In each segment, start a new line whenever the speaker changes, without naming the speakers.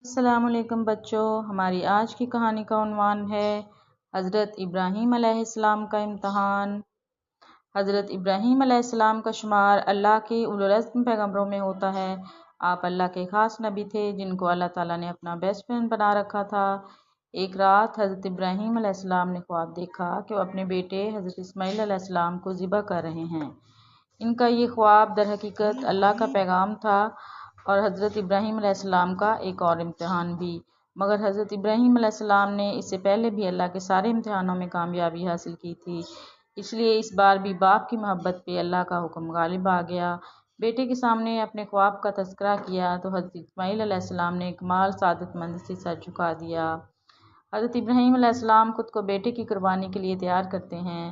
السلام علیکم بچوں، ہماری آج کی کہانی کا عنوان ہے حضرت ابراہیم علیہ السلام کا امتحان۔ حضرت ابراہیم علیہ السلام کا شمار اللہ کے اولو العزم پیغمبروں میں ہوتا ہے۔ آپ اللہ کے خاص نبی تھے جن کو اللہ تعالیٰ نے اپنا بیسٹ فرینڈ بنا رکھا تھا۔ ایک رات حضرت ابراہیم علیہ السلام نے خواب دیکھا کہ وہ اپنے بیٹے حضرت اسماعیل علیہ السلام کو ذبح کر رہے ہیں۔ ان کا یہ خواب در حقیقت اللہ کا پیغام تھا اور حضرت ابراہیم علیہ السلام کا ایک اور امتحان بھی، مگر حضرت ابراہیم علیہ السلام نے اس سے پہلے بھی اللہ کے سارے امتحانوں میں کامیابی حاصل کی تھی، اس لیے اس بار بھی باپ کی محبت پہ اللہ کا حکم غالب آ گیا۔ بیٹے کے سامنے اپنے خواب کا تذکرہ کیا تو حضرت اسماعیل علیہ السلام نے کمال سعادت مندی سے سر جھکا دیا۔ حضرت ابراہیم علیہ السلام خود کو بیٹے کی قربانی کے لیے تیار کرتے ہیں۔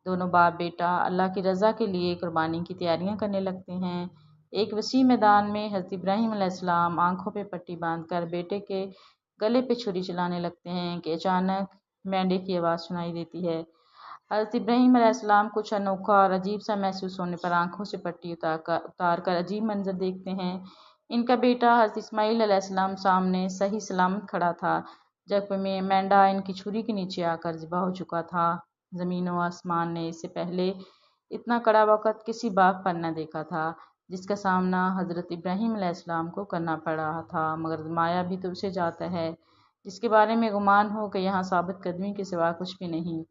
دونوں باپ بیٹا اللہ کی رضا کے لیے قربانی کی تیاریاں کرنے لگتے ہیں۔ ایک وسیع میدان میں حضرت ابراہیم علیہ السلام آنکھوں پہ پٹی باندھ کر بیٹے کے گلے پہ چھری چلانے لگتے ہیں کہ اچانک مینڈے کی آواز سنائی دیتی ہے۔ حضرت ابراہیم علیہ السلام کچھ انوکھا اور عجیب سا محسوس ہونے پر آنکھوں سے پٹی اتار کر عجیب منظر دیکھتے ہیں۔ ان کا بیٹا حضرت اسماعیل علیہ السلام سامنے صحیح سلامت کھڑا تھا، جبکہ مینڈا ان کی چھری کے نیچے آ کر ذبح ہو چکا تھا۔ زمین و آسمان نے اس سے پہلے اتنا کڑا وقت کسی باپ پر نہ دیکھا تھا جس کا سامنا حضرت ابراہیم علیہ السلام کو کرنا پڑ رہا تھا، مگر مایا بھی تو اسے جاتا ہے جس کے بارے میں گمان ہو کہ یہاں ثابت قدمی کے سوا کچھ بھی نہیں۔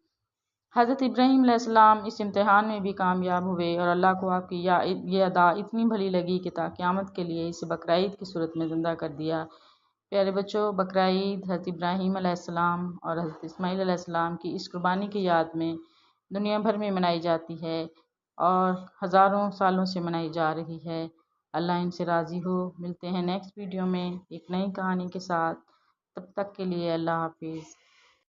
حضرت ابراہیم علیہ السلام اس امتحان میں بھی کامیاب ہوئے اور اللہ کو آپ کی یہ ادا اتنی بھلی لگی کہ تا قیامت کے لیے اسے بقرعید کی صورت میں زندہ کر دیا۔ پیارے بچوں، بقرعید حضرت ابراہیم علیہ السلام اور حضرت اسماعیل علیہ السلام کی اس قربانی کی یاد میں دنیا بھر میں منائی جاتی ہے اور ہزاروں سالوں سے منائی جا رہی ہے۔ اللہ ان سے راضی ہو۔ ملتے ہیں نیکسٹ ویڈیو میں ایک نئی کہانی کے ساتھ، تب تک کے لیے اللہ حافظ۔